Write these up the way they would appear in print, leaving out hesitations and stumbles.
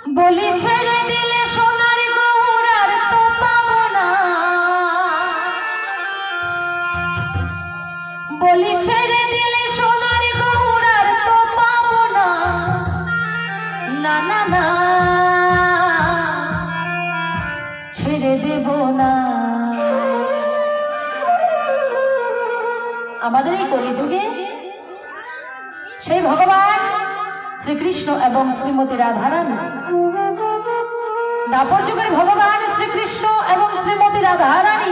বলি ছেড়ে দিলে সোনার গৌর আর তো পাবো না, বলি ছেড়ে দিলে সোনার গৌর আর তো পাবো না, না না না ছেড়ে দেব না। আমাদের এই কলিযুগে সেই ভগবান শ্রীকৃষ্ণ এবং শ্রীমতী রাধারানী, দাপর যুগের ভগবান শ্রীকৃষ্ণ এবং শ্রীমতী রাধারানী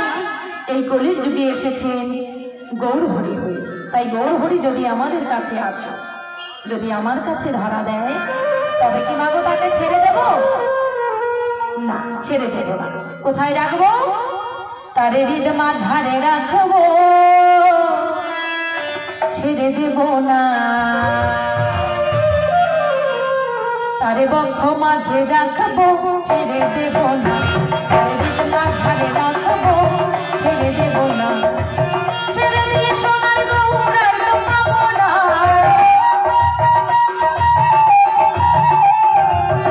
এই কলির যুগে এসেছেন গৌর হরি হয়ে। তাই গৌর হরি যদি আমাদের কাছে আসে, যদি আমার কাছে ধরা দেয়, তবে কি মাগো তাকে ছেড়ে দেব? না, ছেড়ে দেব না। কোথায় রাখবো? তার হৃদ মাঝারে রাখবো, ছেড়ে দেব না। তারে বক্ষ মাঝে রাখবো, ছেড়ে দেব না। তারে হৃদ মাঝারে রাখবো, ছেড়ে দেব না। ছেড়ে দিয়ে সোনার গৌর আর তো পাবো না,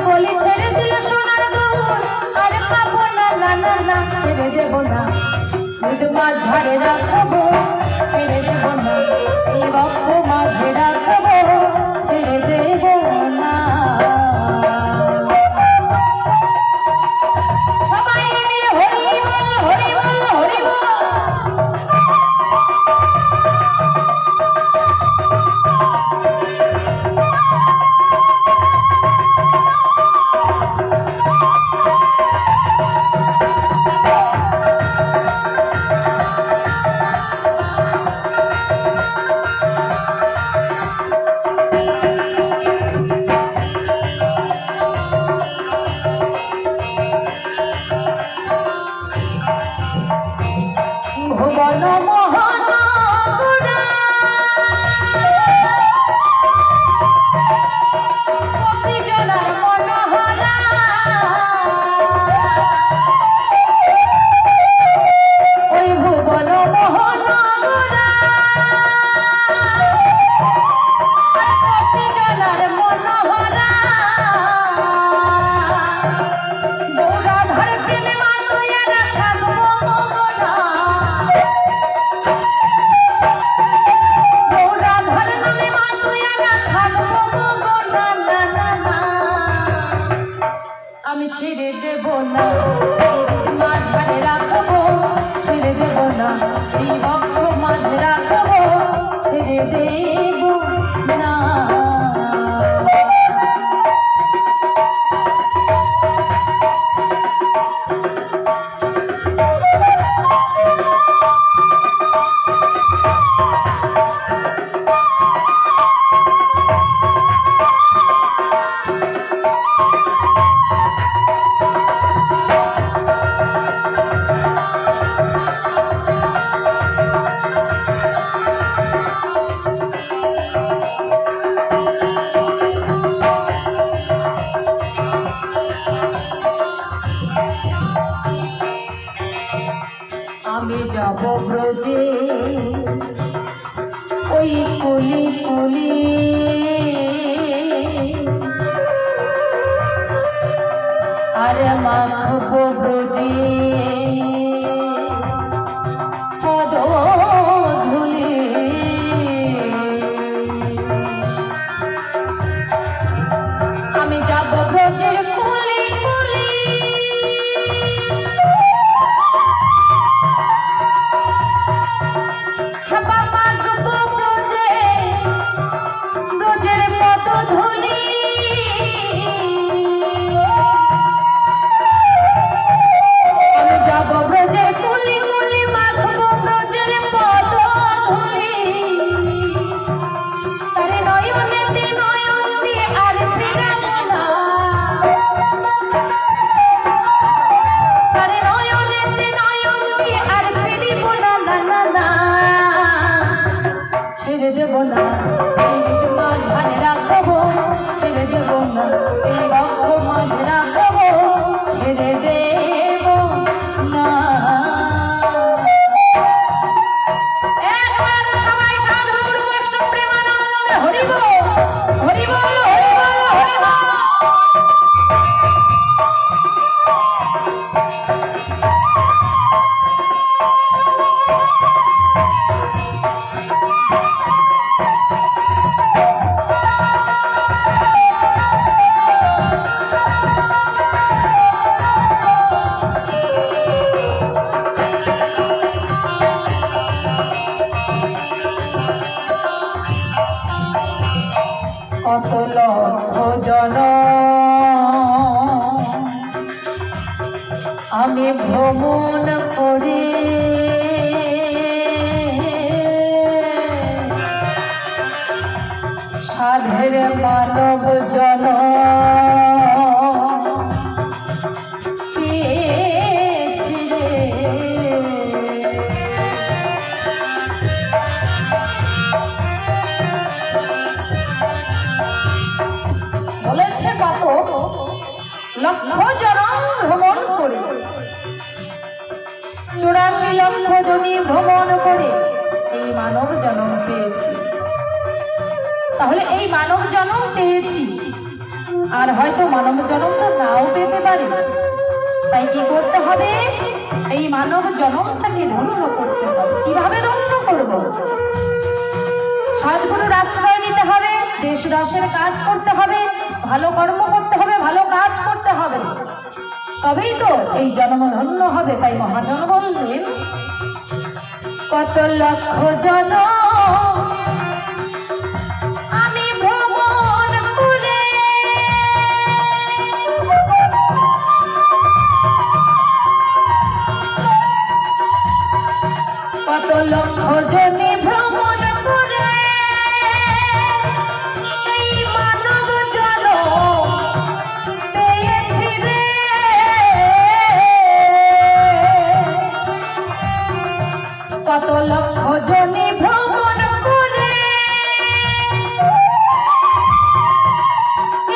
বলি ছেড়ে দিয়ে সোনার গৌর আর পাবো না, না না না ছেড়ে দেব না। হৃদ মাঝারে রাখবো, ছেড়ে দেব না। এই বক্ষ মাঝে রাখবো, ছেড়ে দেব না। সবাই মিলে হরি বল, হরি বল, হরি বল। ভুবন মোহনগরা গোপীজনার মনোহরা, ওই ভুবন মোহনগরা গোপীজনার মনোহরা, গৌরাধর প্রেমে মাতুয়া রাখবো মগনা, গৌরাধর নামে মাতুয়া রাখবো মগনা, না না না আমি ছেড়ে দেব না। মাঝে রাখবো, ছেড়ে দেব না। এই বক্ষ মাঝে রাখবো, ছেড়ে দেব না। আমি যাব ব্রজে ওই কুলি কুলি, আর মাখবো ব্রজে পদধূলি। আমি যাব ব্রজের কুলি কুলি, ব্রজের পদধূলি। আমি যাব আমি ভ্রমণ করে সাধের মানব জন বলেছে কত লক্ষ জনম ভ্রমণ করে 84 লক্ষ জনি ভ্রমণ করে এই মানব জন্ম পেয়েছি। তাহলে এই মানব জন্ম পেয়েছি, আর হয়তো মানব জন্মটা নাও পেতে পারে। তাই কি করতে হবে? এই মানব জন্মটাকে ধন্য করতে হবে। কিভাবে ধন্য করব? সদ্গুরুর আশ্রয় নিতে হবে, দেশ দশের কাজ করতে হবে, ভালো কর্ম করতে হবে, ভালো কাজ করতে হবে, তবেই তো এই জন্ম ধন্য হবে। তাই মহাজন বললেন কত লক্ষ জনম আমি ভ্রমণ করে কত লক্ষ জনে ভ্রমণ করে এই মানব জন্ম পেয়েছি রে। কত লক্ষ জনে ভ্রমণ করে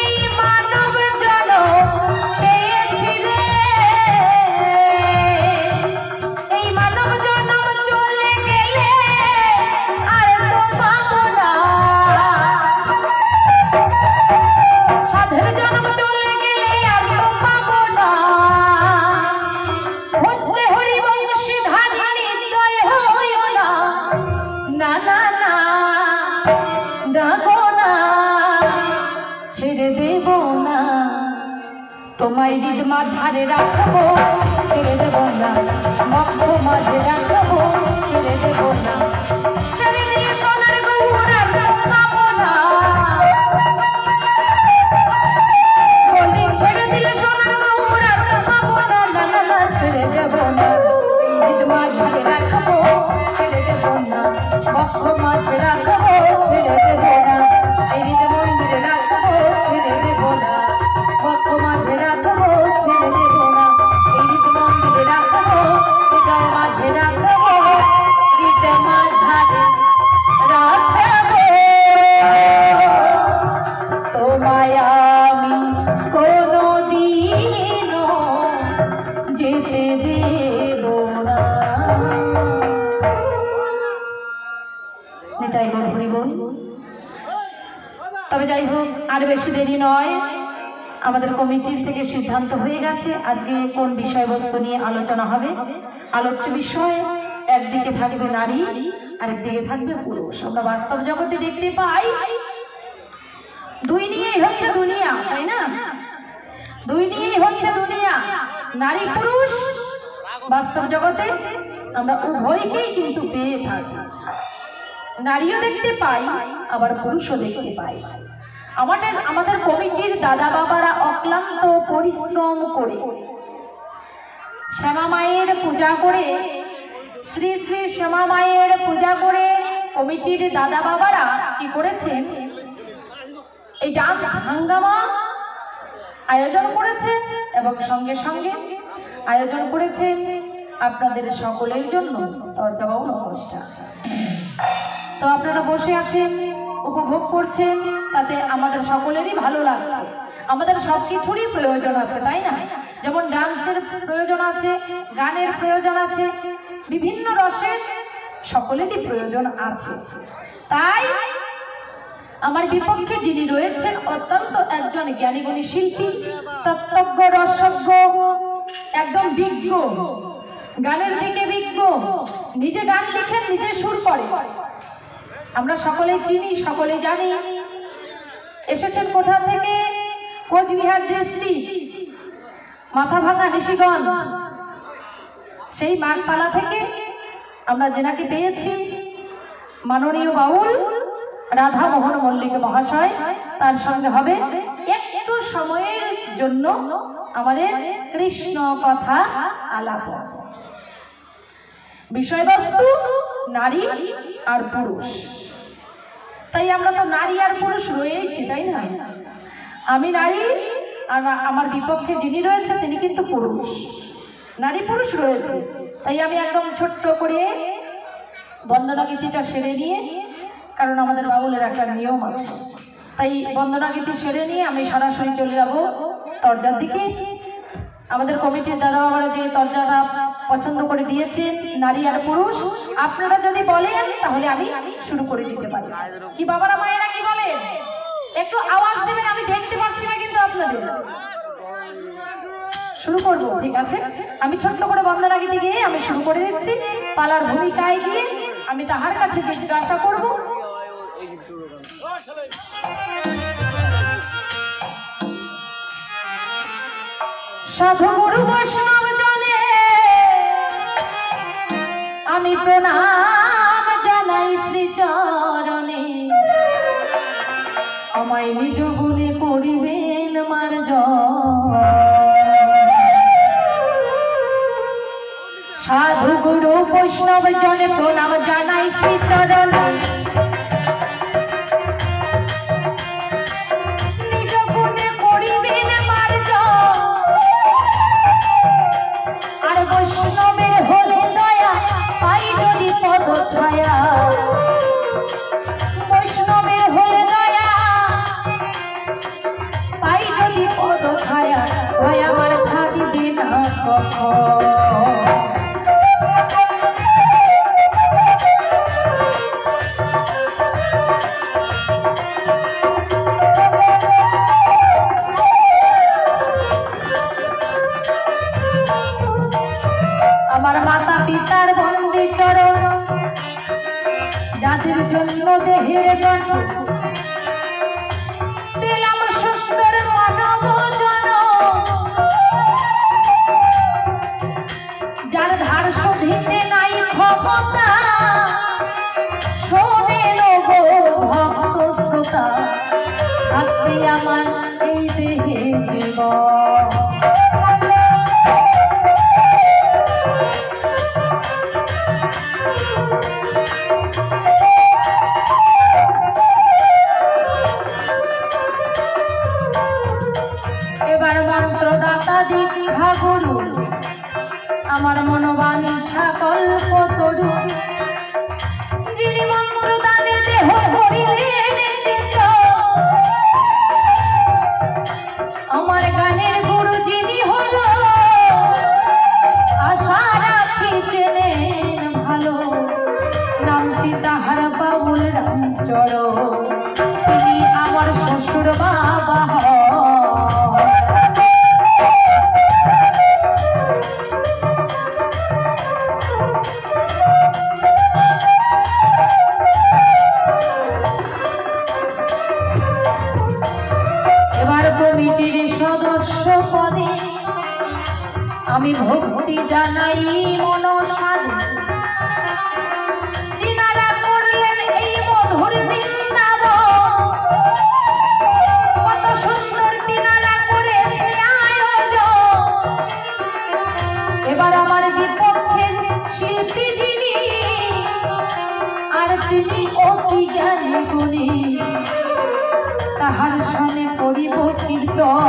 এই মানব জন্ম পেয়েছি রে। এই মানব জন্ম চলে গেলে আর তো পাবো না, সাধের জন্ম চলে গেলে আর তো পাবো না। হচ্ছে হরিবংশী ধারিণী জয় হইও না, না না না ডাকো না, ছেড়ে দেব না, তোমায় হৃদ মাঝারে রাখবো, ছেড়ে দেব না, মক্ষ মাঝে রাখবো, ছেড়ে দেব না। ছেড়ে দিয়ে সোনার গৌর আর তো পাবো না, বলি ছেড়ে দিলে সোনার গৌর আর তো পাবো না, না না না ছেড়ে দেব না। এই হৃদ মাঝারে রাখবো, ছেড়ে দেব না, মক্ষ মাঝে রাখবো, ছেড়ে দেব না। এই হৃদ মন্দিরে রাখবো, ছেড়ে দেব না, মক্ষ মাঝে রাখবো, ছেড়ে দেব না। এই হৃদ মন্দিরে রাখবো, হৃদয় মাঝে রাখবো, হৃদয় মাঝারে রাখবো। তোমায় আমি কোনোদিনও যেতে দেব না। নিতাই গৌর হরি বল। তবে যাই হোক, আর বেশি দেরি নয়, আমাদের কমিটির থেকে সিদ্ধান্ত হয়ে গেছে আজকে কোন বিষয়বস্তু নিয়ে আলোচনা হবে। আলোচ্য বিষয় একদিকে থাকবে নারী, আরেকদিকে থাকবে পুরুষ। আমরা বাস্তব জগতে দেখতে পাই দুই নিয়েই হচ্ছে দুনিয়া, তাই না? দুই নিয়েই হচ্ছে দুনিয়া, নারী পুরুষ। বাস্তব জগতে আমরা উভয়কেই কিন্তু পেয়ে থাকি, নারীও দেখতে পাই আবার পুরুষও দেখতে পাই। আমাদের কমিটির দাদা বাবারা অক্লান্ত পরিশ্রম করে শ্যামা মায়ের পূজা করে, শ্রী শ্রী শ্যামা মায়ের পূজা করে কমিটির দাদা বাবারা কি করেছেন? এই ডান্স হাঙ্গামা আয়োজন করেছে এবং সঙ্গে সঙ্গে আয়োজন করেছে আপনাদের সকলের জন্য দরজা বাউল অনুষ্ঠান। তো আপনারা বসে আছেন, উপভোগ করছেন, তাতে আমাদের সকলেরই ভালো লাগছে। আমাদের সব কিছুরই প্রয়োজন আছে, তাই না? যেমন ডান্সের প্রয়োজন আছে, গানের প্রয়োজন আছে, বিভিন্ন রসের সকলেরই প্রয়োজন আছে। তাই আমার বিপক্ষে যিনি রয়েছেন অত্যন্ত একজন জ্ঞানীগুণী শিল্পী, তত্ত্বজ্ঞ, রসজ্ঞ, একদম বিজ্ঞ, গানের দিকে বিজ্ঞ, নিজে গান লিখেন, নিজে সুর করে। আমরা সকলেই চিনি, সকলেই জানি। এসেছেন কোথা থেকে? কোচবিহার ডিস্ট্রিক্ট, মাথাভাঙা, নিশিগঞ্জ, সেই মানপালা থেকে আমরা যেনাকে পেয়েছি মাননীয় বাউল রাধা মোহন মল্লিক মহাশয়। তার সঙ্গে হবে একটু সময়ের জন্য আমাদের কৃষ্ণ কথা আলাপ। বিষয়বস্তু নারী আর পুরুষ, তাই আমরা তো নারী আর পুরুষ রয়েছি, তাই না? আমি নারী আর আমার বিপক্ষে যিনি রয়েছে তিনি কিন্তু পুরুষ। নারী পুরুষ রয়েছে, তাই আমি একদম ছোট্ট করে বন্দনা গীতিটা সেরে নিয়ে, কারণ আমাদের বাউলের একটা নিয়ম আছে, তাই বন্দনা গীতি সেরে নিয়ে আমি সরাসরি চলে যাব তরজার দিকে। আমাদের কমিটির দাদা বাবারা যে তরজাটা পছন্দ করে দিয়েছেন নারী আর পুরুষ, আপনারা যদি বলেন তাহলে আমি শুরু করে দিতে পারি। কি বাবারা মায়েরা কি বলেন? একটু আওয়াজ দেবেন, আমি দেখতে পাচ্ছি না কিন্তু আপনাদের। শুরু করব, ঠিক আছে? আমি ছোট্ট করে বন্দনা গীতি গিয়ে আমি শুরু করে দিচ্ছি। পালার ভূমিকায় গিয়ে আমি তাহার কাছে জিজ্ঞাসা করব। সাধু গুরু বৈষ্ণব জানে আমি প্রণাম জানাই শ্রীচরণে, আমায় নিজ গুণে করিবেন মার্জন। সাধু গুরু বৈষ্ণব জনে প্রণাম জানাই শ্রীচরণে, নিজ গুণে করিবেন মার্জন। আর বৈষ্ণবের হলে দয়া পাই যদি পদ ছায়া, বৈষ্ণবের হলে দয়া পাই যদি পদ ছায়া, ভয় আমার থাকিবে না কখন। আমার মাতা পিতার বন্দে চরণ, যাদের জন্য দেহের গঠন পেলাম সুন্দর মানব জনম, যার ধার শোধিতে নাই ক্ষমতা, শোনেন গো ভক্ত শ্রোতা, থাকতে আমার এই দেহে জীবন। এবার মন্ত্রদাতা দীক্ষা গুরু, আমার মনোবাণী সকল্প তরু, যিনি মন্ত্রদানে দেহ ধরিলেন চিত্র, আমার গানের গুরু যিনি হল, আশা রাখি চেনেন ভালো, নামটি তাহার বাউল রামচরণ, তিনি আমার শ্বশুর বাবা হয়। এবার কমিটির সদস্য পদে আমি ভক্তি জানাই মনসাদে, যিনারা করলেন এই মধুর বৃন্দাবন, কত সুন্দর তিনারা করেছে আয়োজন। এবার আমার বিপক্ষের শিল্পী যিনি, আর তিনি অতি জ্ঞানী গুণী, তাহার সঙ্গে করিব কীর্তন।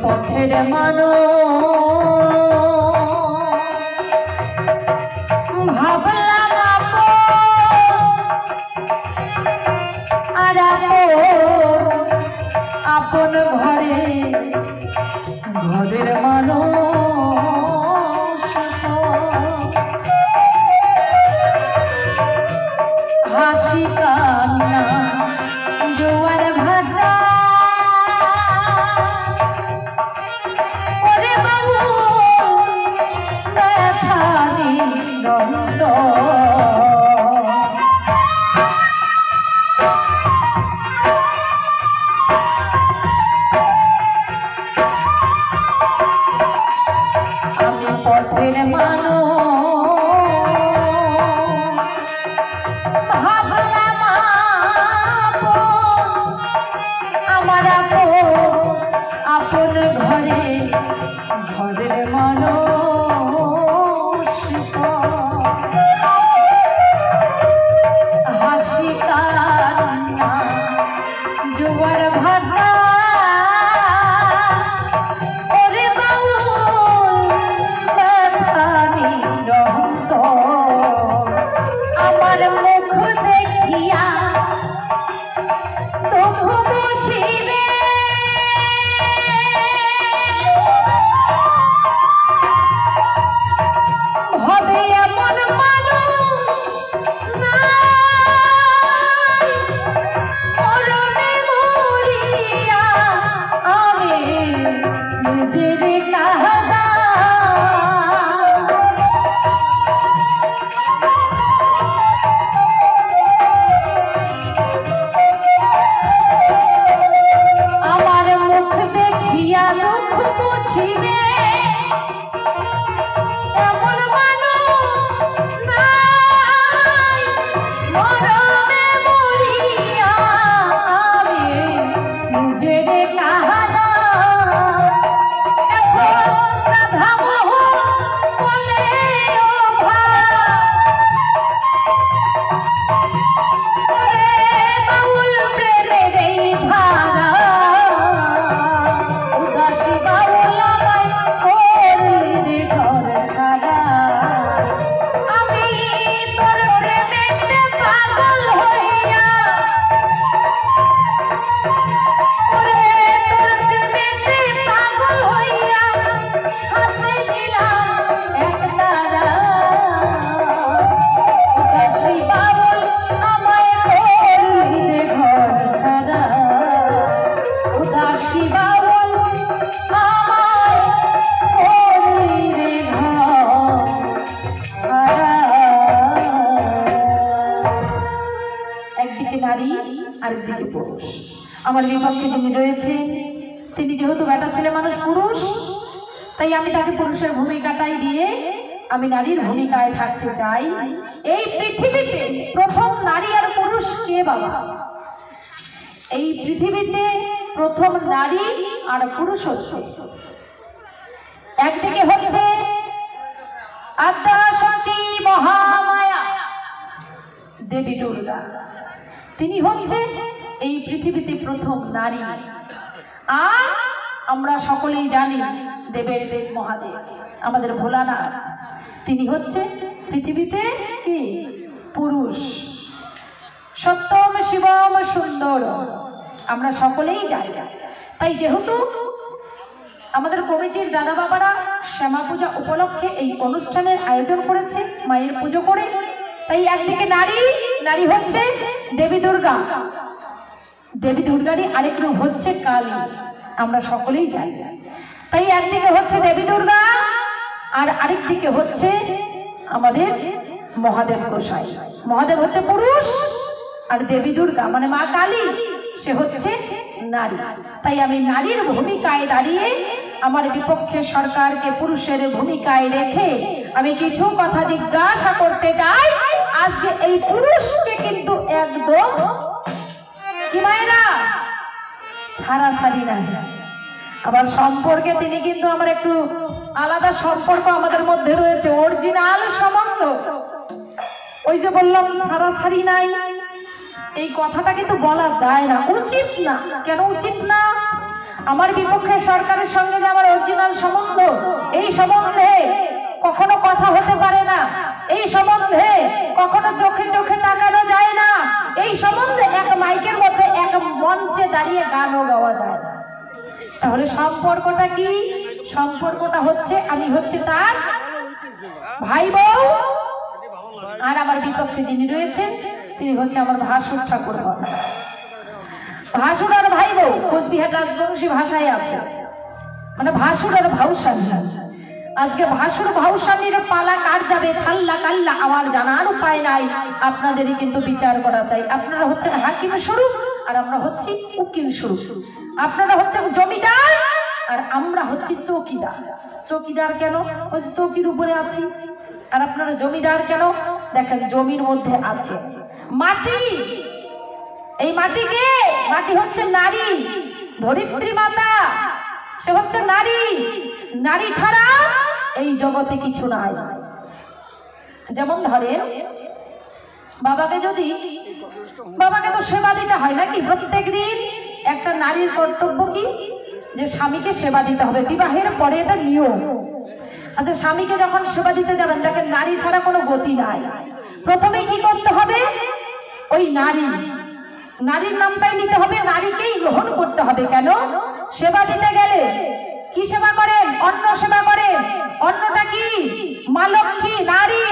পথের মানুষ ভাবলাম আর আপন ঘরে ঘরের মানুষ হাসি কান্না জোয়ার ভাটা ওরে বাবু ব্যথা দিগন্ত পথের মানুষ ভাবলাম আমার আপন ঘরে ঘরের মানুষ হাসি কান্না জোয়ার ভাটা আমার মুখ দেখিয়া দুঃখ বুঝিবে হবে এমন মানুষ নাই মরণে মরিয়া আমি নিজের কাহাদা দুঃখ বুঝিবে এমন মানুষ নাই মরণে মরিয়া আমি নিজের কাহাদা এখন রাধা মোহন বলে ও ভাই বাউল প্রেমের এই ধারা আরেকদিকে পুরুষ আমার বিপক্ষে যিনি রয়েছে তিনি যেহেতু বেটা ছেলে মানুষ পুরুষ তাই আমি তাকে পুরুষের ভূমিকাটাই দিয়ে আমি নারীর ভূমিকায় থাকতে চাই এই পৃথিবীতে প্রথম নারী আর পুরুষ কে বাবা এই পৃথিবীতে প্রথম নারী আর পুরুষ হচ্ছে একদিকে হচ্ছে আদ্যা শক্তি মহামায়া দেবী দুর্গা তিনি হচ্ছে এই পৃথিবীতে প্রথম নারী আর আমরা সকলেই জানি দেবের দেব মহাদেব আমাদের ভোলানাথ তিনি হচ্ছে পৃথিবীতে কি পুরুষ সত্যম শিবম সুন্দর আমরা সকলেই জানি তাই যেহেতু আমাদের কমিটির দাদা বাবারা শ্যামা পূজা উপলক্ষে এই অনুষ্ঠানের আয়োজন করেছে মায়ের পুজো করে তাই একদিকে নারী হচ্ছে দেবী দুর্গা দেবী দুর্গারই আরেক রূপ হচ্ছে কালী আমরা সকলেই জানি তাই একদিকে হচ্ছে দেবী দুর্গা আর আরেক দিকে হচ্ছে আমাদের মহাদেব গোসাই মহাদেব হচ্ছে পুরুষ আর দেবী দুর্গা মানে মা কালী সে হচ্ছে নারী তাই আমি নারীর ভূমিকায় দাঁড়িয়ে আমার বিপক্ষে সরকারকে পুরুষের ভূমিকায় রেখে আমি কিছু কথা জিজ্ঞাসা করতে চাই আজকে এই পুরুষকে কিন্তু একদম কি মায়েরা ছাড়াছাড়ি নাই আবার সম্পর্কে তিনি কিন্তু আমার একটু আলাদা সম্পর্ক আমাদের মধ্যে রয়েছে অরিজিনাল সম্বন্ধ ওই যে বললাম ছাড়াছাড়ি নাই এই কথাটা কিন্তু বলা যায় না উচিত না কেন উচিত না আমার বিপক্ষে সরকারের সঙ্গে যে আমার অরিজিনাল সম্বন্ধ, এই সম্বন্ধে কখনো কথা হতে পারে না, এই সম্বন্ধে কখনো চোখে চোখে তাকানো যায় না, এই সম্বন্ধে এক মাইকের মধ্যে এক মঞ্চে দাঁড়িয়ে গানও গাওয়া যায় না। তাহলে সম্পর্কটা কি? সম্পর্কটা হচ্ছে আমি হচ্ছে তার ভাই বউ, আর আমার বিপক্ষে যিনি রয়েছেন তিনি হচ্ছে আমার ভাসুর ঠাকুর। ভাসুর আর ভাই বউ কোচবিহার রাজবংশী ভাষায় আছে, মানে ভাসুর আর ভাউসানী। আজকে ভাসুর ভাউসানীর পালা কার যাবে ছাল্লা কাল্লা আমার জানার উপায় নাই, আপনাদেরই কিন্তু বিচার করা চাই। আপনারা হচ্ছেন হাকিম স্বরূপ আর আমরা হচ্ছি উকিল স্বরূপ। আপনারা হচ্ছেন জমিদার আর আমরা হচ্ছি চৌকিদার। চৌকিদার কেন? ওই চৌকির উপরে আছি। আর আপনারা জমিদার কেন? দেখেন জমির মধ্যে আছে মাটি। এই মাটি কে? মাটি হচ্ছে নারী, ধরিত্রী মাতা, সে হচ্ছে নারী। নারী ছাড়া এই জগতে কিছু নাই। যেমন ধরেন বাবাকে তো সেবা দিতে হয় নাকি প্রত্যেক দিন? একটা নারীর কর্তব্য কি? যে স্বামীকে সেবা দিতে হবে, বিবাহের পরে এটা নিয়ম। আচ্ছা, স্বামীকে যখন সেবা দিতে যাবেন দেখেন নারী ছাড়া কোনো গতি নাই। প্রথমে কি করতে হবে? ওই নারীর নামটাই নিতে হবে, নারীকেই গ্রহণ করতে হবে। কেন? সেবা দিতে গেলে কি সেবা করেন? অন্ন সেবা করেন। অন্নটা কি? মা লক্ষ্মী, নারী।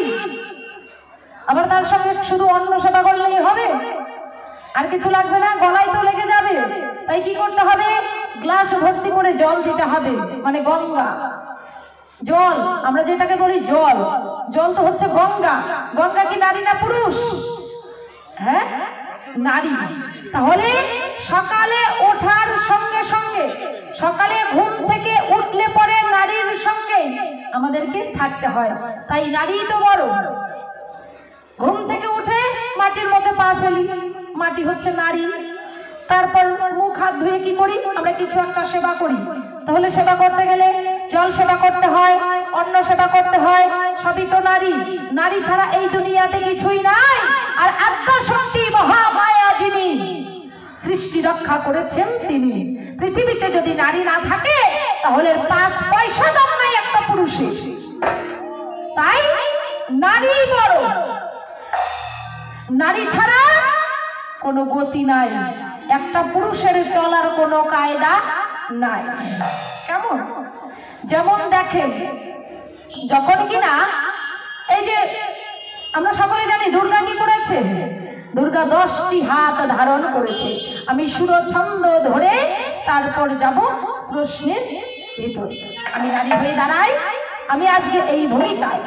আবার তার সঙ্গে শুধু অন্ন সেবা করলেই হবে? আর কিছু লাগবে না? গলায় তো লেগে যাবে। তাই কি করতে হবে? গ্লাস ভর্তি করে জল দিতে হবে, মানে গঙ্গা জল, আমরা যেটাকে বলি জল। জল তো হচ্ছে গঙ্গা। গঙ্গা কি নারী না পুরুষ? হ্যাঁ, নারী। তাহলে সকালে ওঠার সঙ্গে সঙ্গে, সকালে ঘুম থেকে উঠলে পরে নারীর সঙ্গে আমাদেরকে থাকতে হয়। তাই নারী তো বড়। ঘুম থেকে উঠে মাটির মধ্যে পা ফেলি, মাটি হচ্ছে নারী। তারপর মুখ হাত ধুয়ে কি করি? আমরা কিছু একটা সেবা করি। তাহলে সেবা করতে গেলে জল সেবা করতে হয়, অন্ন সেবা করতে হয়, সবই তো নারী। নারী ছাড়া এই দুনিয়াতে কিছুই নাই। আর আদ্যা শক্তি মহামায়া যিনি সৃষ্টি রক্ষা করেছেন তিনি। পৃথিবীতে যদি নারী না থাকে তাহলে 5 পয়সা দাম নাই একটা পুরুষের। তাই নারী বড়। নারী ছাড়া কোনো গতি নাই। একটা পুরুষের চলার কোনো কায়দা নাই। কেমন? যেমন দেখেন, যখন কিনা এই যে আমরা সকলে জানি দুর্গা কি করেছে? দুর্গা 10টি হাত ধারণ করেছে। আমি সুরছন্দ ধরে তারপর যাব প্রশ্নের ভিতর। আমি নারী হয়ে দাঁড়াই। আমি আজকে এই ভূমিকায়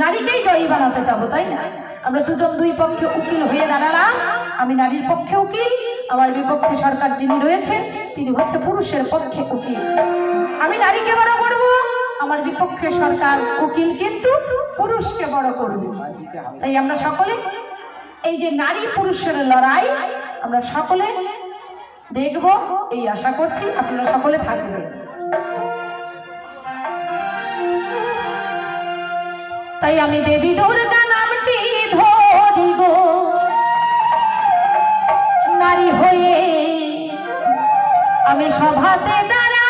নারীকেই জয়ী বানাতে যাবো, তাই না? আমরা দুজন দুই পক্ষে উকিল হয়ে দাঁড়ালাম। আমি নারীর পক্ষে উকিল, আমার বিপক্ষে সরকার যিনি রয়েছেন তিনি হচ্ছে পুরুষের পক্ষে উকিল। আমি নারীকে বড় করব, আমার বিপক্ষে সরকার উকিল কিন্তু পুরুষকে বড় করবে। তাই আমরা সকলে এই যে নারী পুরুষের লড়াই আমরা সকলে দেখব, এই আশা করছি। আপনারা সকলে থাকবেন। তাই আমি দেবী দুর্গা নামটি ধরি গো, নারী হয়ে আমি সভাতে দাঁড়াই।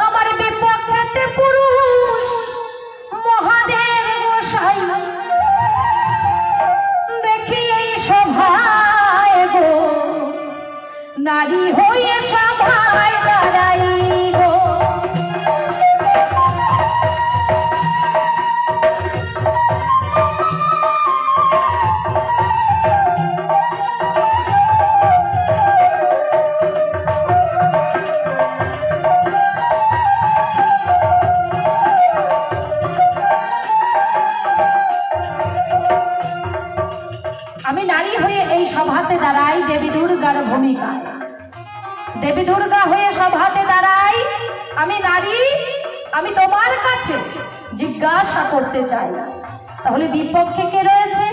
আমার বিপক্ষেতে পুরুষ মহাদেব গোসাই। দেখি এই সভায় গো, নারী হয়ে সভায় দাঁড়াই গো। আমি নারী হয়ে এই সভাতে দাঁড়াই দেবী দুর্গার ভূমিকা। দেবী দুর্গা হয়ে সভাতে দাঁড়াই। আমি নারী, আমি তোমার কাছে জিজ্ঞাসা করতে চাই, তাহলে বিপক্ষে কে রয়েছে?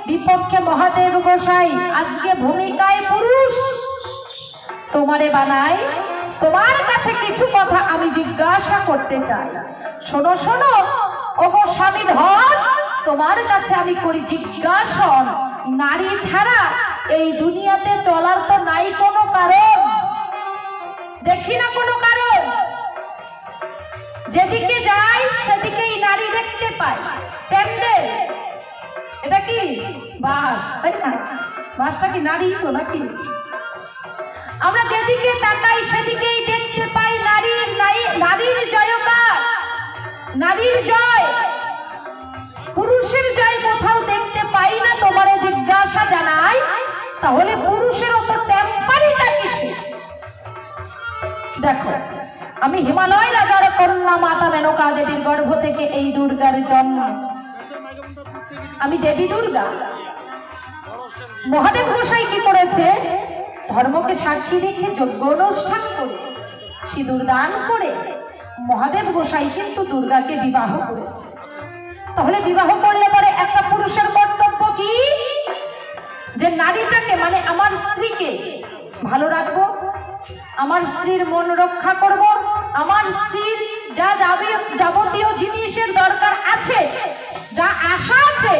বিপক্ষে মহাদেব গোসাই। আজকে ভূমিকায় পুরুষ তোমারে বানাই। তোমার কাছে কিছু কথা আমি জিজ্ঞাসা করতে চাই। শোনো শোনো ওগো স্বামী ধন, তোমার কাছে আমি করি জিজ্ঞাসন। নারী ছাড়া এই দুনিয়াতে চলার তো নাই কোনো কারণ, দেখি না কোনো কারণ। যেদিকে যাই সেদিকেই নারী দেখতে পাই। প্যান্ডেল এটা কি বাস, তাই না? বাসটা কি নারী তো নাকি? আমরা যেদিকে তাকাই সেদিকেই দেখতে পাই নারীর নারীর জয়গান, নারীর জয়। পুরুষের জয় কোথাও দেখতে পাই না। তোমারে জিজ্ঞাসা জানাই, তাহলে পুরুষের অত টেম্পারিটা কিসে? দেখো, আমি হিমালয় রাজার কন্যা মাতা মেনকা দেবীর গর্ভ থেকে এই দুর্গার জন্ম। আমি দেবী দুর্গা। মহাদেব গোসাই কি করেছে? ধর্মকে সাক্ষী রেখে যজ্ঞ অনুষ্ঠান করে সিঁদুর দান করে মহাদেব গোসাই কিন্তু দুর্গাকে বিবাহ করেছে। তাহলে বিবাহ করলে পরে একটা পুরুষের কর্তব্য কি? যে নারীটাকে মানে আমার স্ত্রীকে ভালো রাখবো, আমার স্ত্রীর মন রক্ষা করব, আমার স্ত্রীর যা যাবতীয় জিনিসের দরকার আছে, যা আশা আছে,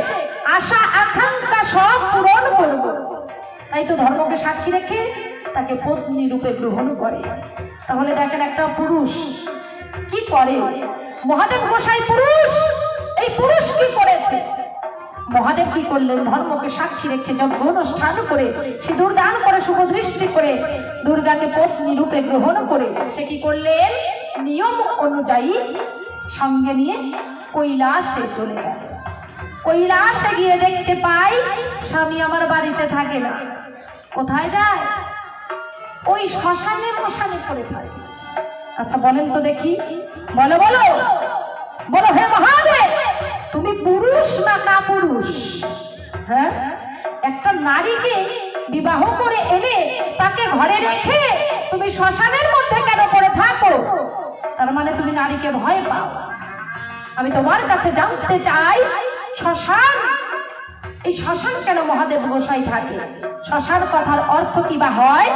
আশা আকাঙ্ক্ষা সব পূরণ করব। তাই তো ধর্মকে সাক্ষী রেখে তাকে পত্নী রূপে গ্রহণ করে। তাহলে দেখেন একটা পুরুষ কি করে। মহাদেব গোসাই পুরুষ, এই পুরুষ কি করেছে? মহাদেব কি করলেন? ধর্মকে সাক্ষী রেখে যজ্ঞ অনুষ্ঠান করে সিঁদুর দান করে শুভ দৃষ্টি করে দুর্গাকে পত্নী রূপে গ্রহণ করে সে কি করলেন? নিয়ম অনুযায়ী সঙ্গে নিয়ে কৈলাসে চলে গেল। কৈলাসে গিয়ে দেখতে পাই স্বামী আমার বাড়িতে থাকে না। কোথায় যায়? ওই শ্মশানে মশানে পড়ে থাকে। আচ্ছা বলেন তো দেখি, বলো বলো বলো, হে মহাদেব, তুমি পুরুষ না কাপুরুষ? হ্যাঁ, একটা নারীকে বিবাহ করে এনে তাকে ঘরে রেখে তুমি শ্মশানের মধ্যে কেন পড়ে থাকো? তার মানে তুমি নারীকে ভয় পাও। আমি তোমার কাছে জানতে চাই, শ্মশান, এই শ্মশান কেন মহাদেব গোসাই থাকে? শ্মশান কথার অর্থ কি বা হয়?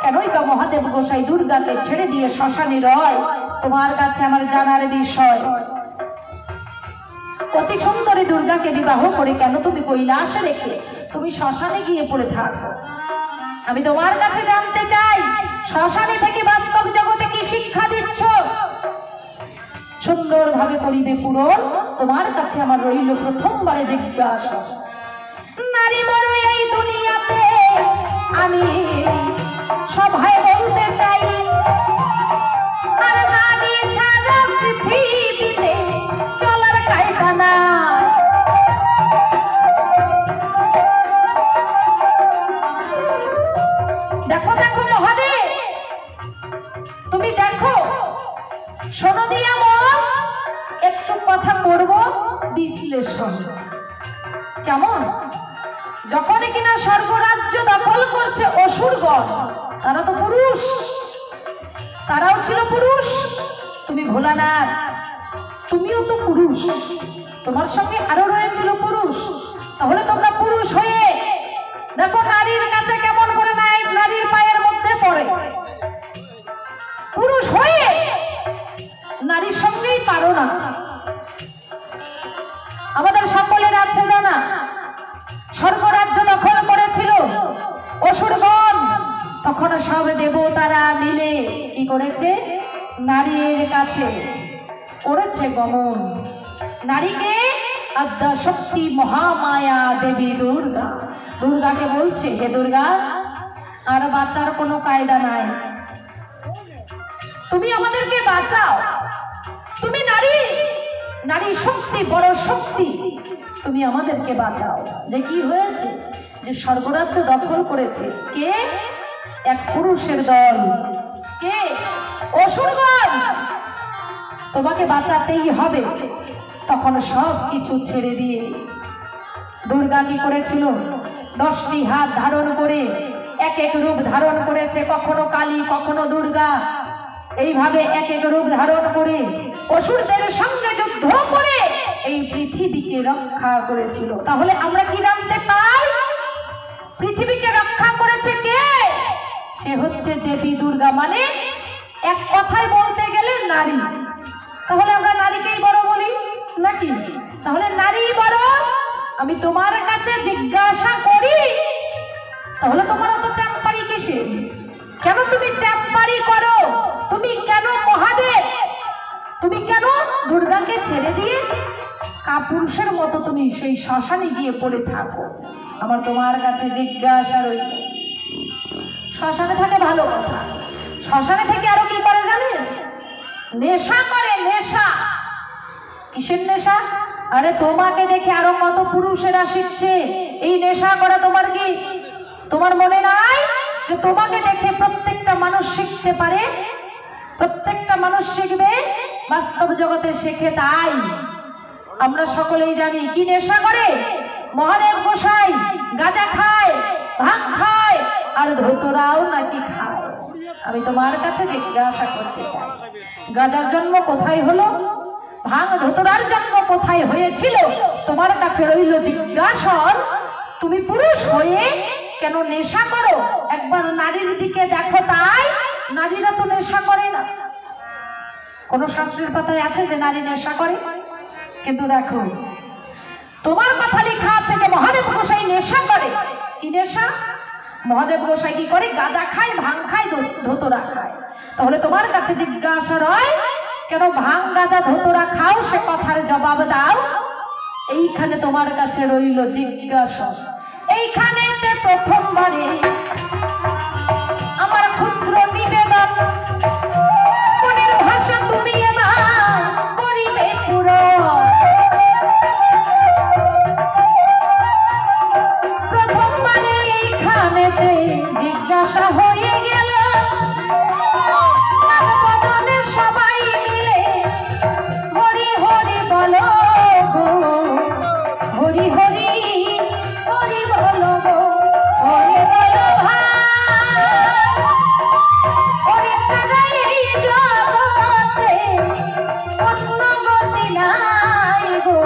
কেনই বা মহাদেব গোসাই দুর্গাকে ছেড়ে দিয়ে শ্মশানে রয়? তোমার কাছে আমার জানার বিষয়। অতি সুন্দরী দুর্গাকে বিবাহ করে কেন তুমি কৈলাসে রেখে তুমি শ্মশানে গিয়ে পড়ে থাকো? আমি তোমার কাছে জানতে চাই, শ্মশানে থেকে বাস্তব জগতে কি শিক্ষা দিচ্ছ? সুন্দরভাবে করিবে পূরণ। তোমার কাছে আমার রইল প্রথমবারে জিজ্ঞাসা। নারী বড় এই দুনিয়াতে আমি সবাই বলতে চাই, আর নারী ছাড়া পৃথিবীতে চলার কায়দা না। দেখো দেখো মহাদেব, তুমি দেখো, শোনো দিয়া মন, একটু কথা করব বিশ্লেষণ। কেমন? যখন কিনা স্বর্গরাজ্য দখল করছে অসুরগণ, তারা তো পুরুষ, তারাও ছিল পুরুষ। তুমি ভোলানাথ, তুমিও তো পুরুষ, তোমার সঙ্গে আরো রয়েছিল পুরুষ। তাহলে তোমরা পুরুষ হয়ে দেখো নারীর কাছে কেমন করে নারীর পায়ের মধ্যে পড়ে। পুরুষ হয়ে নারীর সঙ্গেই পারো না। আমাদের সকলের আছে জানা, স্বর্গরাজ্য দখল করেছিল অসুরগণ, তখন সব দেবতারা মিলে কি করেছে? নারীর কাছে করেছে গমন। নারীকে আদ্যা শক্তি মহামায়া দেবী দুর্গা, দুর্গাকে বলছে, হে দুর্গা, আর বাঁচার কোনো কায়দা নাই, তুমি আমাদেরকে বাঁচাও। তুমি নারী, নারী শক্তি, বড় শক্তি, তুমি আমাদেরকে বাঁচাও। যে কি হয়েছে? যে স্বর্গরাজ্য দখল করেছে কে? এক পুরুষের দল। কে? অসুরগণ। তোমাকে বাঁচাতেই হবে। তখন সব কিছু ছেড়ে দিয়ে দুর্গা কি করেছিল? 10টি হাত ধারণ করে এক এক রূপ ধারণ করেছে, কখনো কালী, কখনো দুর্গা, এইভাবে এক এক রূপ ধারণ করে অসুরদের সঙ্গে যুদ্ধ করে এই পৃথিবীকে রক্ষা করেছিল। তাহলে আমরা কি জানতে পাই? পৃথিবীকে রক্ষা করেছে কে? সে হচ্ছে দেবী দুর্গা, মানে এক কথায় বলতে গেলে নারী। তাহলে আমরা নারীকেই বড় বলি নাকি? তাহলে নারী বড়। আমি তোমার কাছে জিজ্ঞাসা করি, তাহলে তোমার অত ট্যাম্পারি কিসে? কেন তুমি ট্যাম্পারি করো? তুমি কেন মহাদেব, তুমি কেন দুর্গাকে ছেড়ে দিয়ে কাপুরুষের মতো তুমি সেই শ্মশানে গিয়ে পড়ে থাকো? আমার তোমার কাছে জিজ্ঞাসা রইল। শ্মশানে থাকে ভালো কথা, শ্মশানে থেকে আরো কি করে জানেন? নেশা করে। নেশা কিসের নেশা? আরে তোমাকে দেখে আরো কত পুরুষেরা শিখছে এই নেশা করা। তোমার কি, তোমার মনে নাই যে তোমাকে দেখে প্রত্যেকটা মানুষ শিখতে পারে? প্রত্যেকটা মানুষ শিখবে, বাস্তব জগতে শেখে। তাই আমরা সকলেই জানি কি নেশা করে। মহাদেব গোসাই গাঁজা খায়, ভাং খায়, আর ধুতরাও নাকি খায়। আমি তোমার কাছে জিজ্ঞাসা করতে চাই, গাঁজার জন্ম কোথায় হলো? ভাং ধুতরার জন্ম কোথায় হয়েছিল? তোমার কাছে রইল জিজ্ঞাসন, তুমি পুরুষ হয়ে কেন নেশা করো? একবার নারীর দিকে দেখো। তাই নারীরা তো নেশা করে না। কোন শাস্ত্রের পাতায় আছে যে নারী নেশা করে? কিন্তু দেখো তোমার কথা লেখা আছে যে মহাদেব গোসাই নেশা করে। কি নেশা? মহাদেব গোসাই কি করে? গাঁজা খায়, ভাং খায়, ধুতরা খায়। তাহলে তোমার কাছে জিজ্ঞাসা রয়, কেন ভাং গাঁজা ধুতরা খাও? সে কথার জবাব দাও। এইখানে তোমার কাছে রইল জিজ্ঞাসা। এইখানে প্রথমবারে আমার ক্ষুদ্র নিবেদন, মনের ভাষা তুমি এবার করিবে পুরো। প্রথমবারে এইখানেতে জিজ্ঞাসা হয়ে গেল, বদনে সবাই মিলে হরি হরি বলো গো, হরি হরি হরি বলো গো, হরি বলো ভাই, হরি ছাড়াই এই জগতে অন্য গতি নাই গো,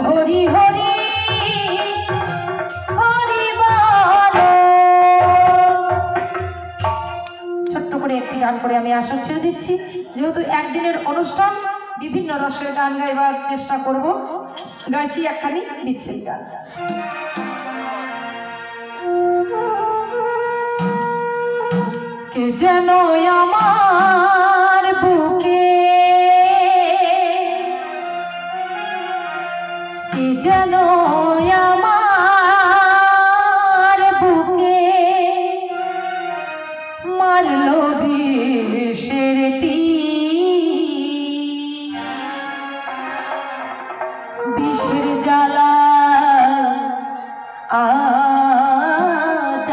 হরি হরি হরি বলো। ছোট্ট করে একটি গান করে আমি আসর ছেড়ে দিচ্ছি। যেহেতু একদিনের অনুষ্ঠান, বিভিন্ন রসের গান গাইবার চেষ্টা করব। গাইছি একখানি বিচ্ছেদ গান। কে যেন আমার বুকে, কে যেন আমার বুকে মারলো বিষের তীর, বিষের জ্বালা আজ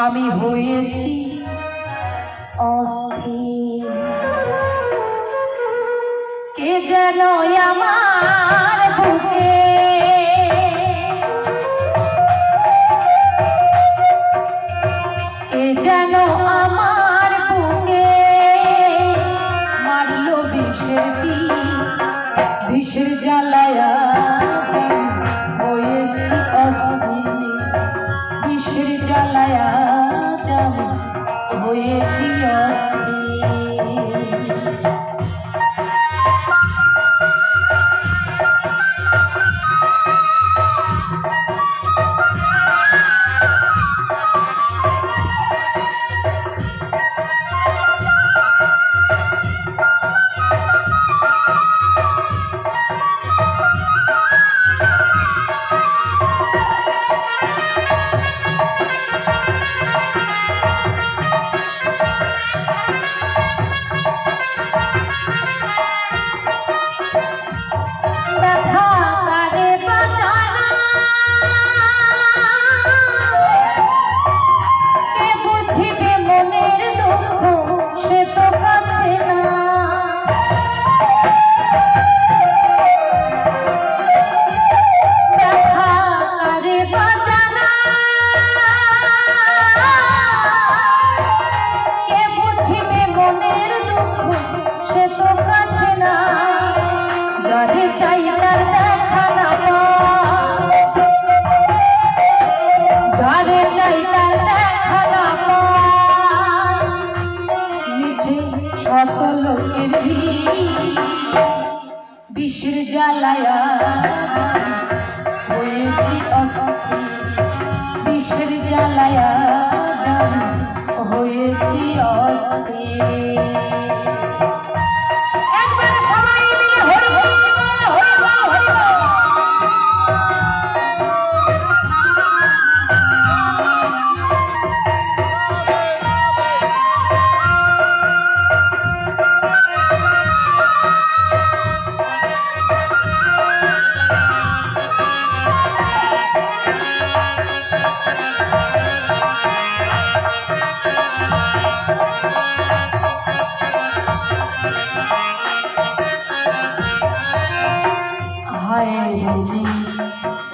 আমি হয়েছি অস্থির। কে যেন আমার বুকে, কে যেন আমার বুকে মারলো বিষের তীর, বিষের জ্বালায় হয়েছি অস্থির, বিষের জ্বালায় হয়েছি অস্থির। বিষের জ্বালায়া অস্থির বিষের জ্বালায়া জানি হয়েছি অস্থির।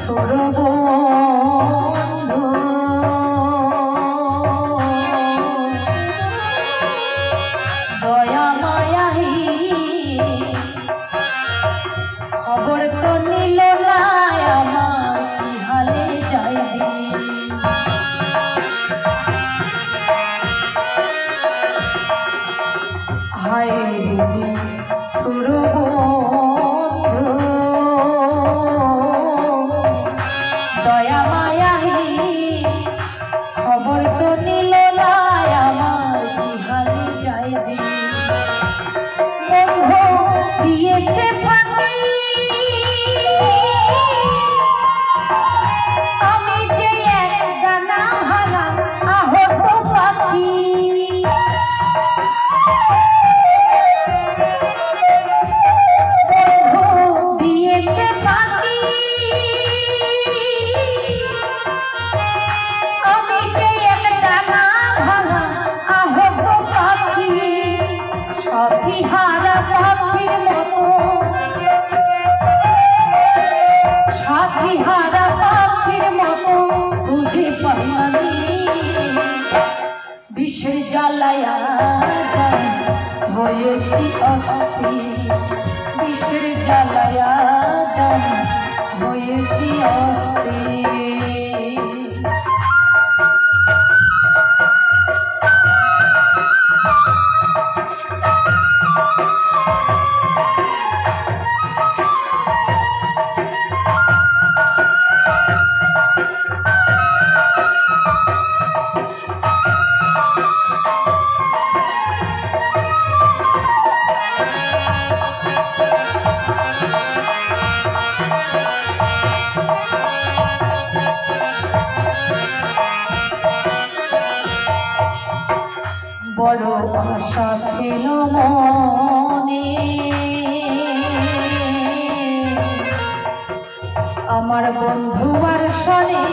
তোর বন্ধু দয়া মায়াহি খবর তো নিল না আমার কি হালে যাইবি। হায় রে তোর দয়া মায়াহি খবর তো নিল না আমার কি হালে যাইবি। দিয়েছে ফাঁকি আমি যে এক ডানা ভাঙা আহত পাখি। দিয়েছে ফাঁকি সাথীহারা পাখির মতো সাথীহারা পাখির মতো বুঝে পাইনি বিষের জ্বালায়া জানি হয়েছি অস্থির বিষের জ্বালায়া জানি হয়েছি অস্থির। বড় আশা ছিল মনে আমার বন্ধু আর শোনে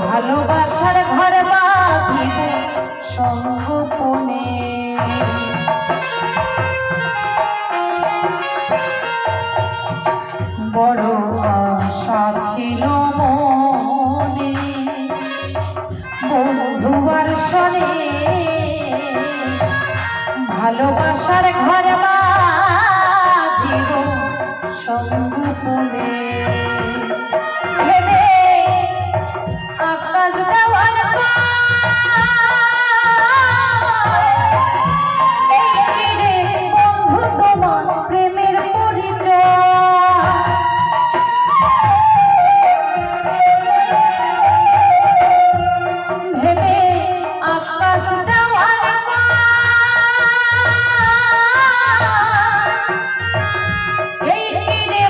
ভালোবাসার ঘর বাঁধিব সঙ্গোপনে। বড় আশা ছিল মনে বন্ধুয়ার শোনে ভালোবাসার ঘর বাঁধিব সঙ্গোপনে। আকাশ দেওয়ার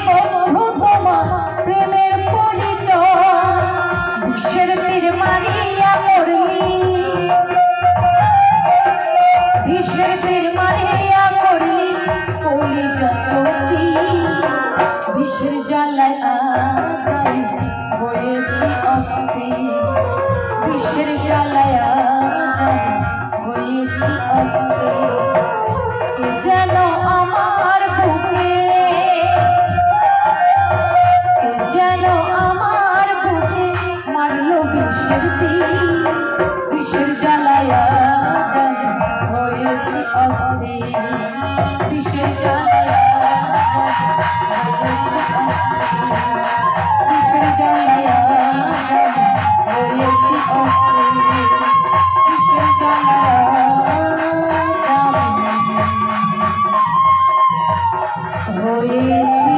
বন্ধু তোমার প্রেমের পরিচয় বিষের জ্বালায় জানি হয়েছি অস্থির বিষের জ্বালায় জানি হয়েছি অস্থির। এ যেন আমার বুকে এ যেন আমার বুকে মারলো বিষের তীর বিষের জ্বালায় জানি হয়েছি অস্থির বিষের জ্বালায় বিষের জ্বালায়া হয়েছি অস্থির বিষের জ্বালায়া হয়েছি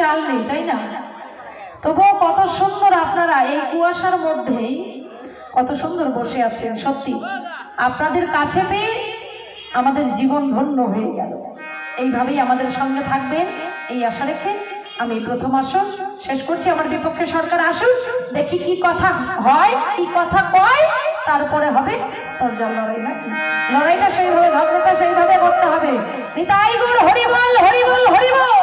চাল নেই, তাই না? তবুও কত সুন্দর আপনারা এই কুয়াশার মধ্যেই কত সুন্দর বসে আছেন। সত্যি আপনাদের কাছে পেয়ে আমাদের জীবন ধন্য হয়ে গেল। এইভাবেই আমাদের সঙ্গে থাকবেন এই আশা রেখে আমি প্রথম আসন শেষ করছি। আমার বিপক্ষে সরকার আসুন, দেখি কি কথা হয়, কি কথা কয়, তারপরে হবে তরজাল লড়াই। নাকি লড়াইটা সেইভাবে, ঝগড়াটা সেইভাবে করতে হবে। নিতাই গৌর হরি বল, হরি বল, হরি বল।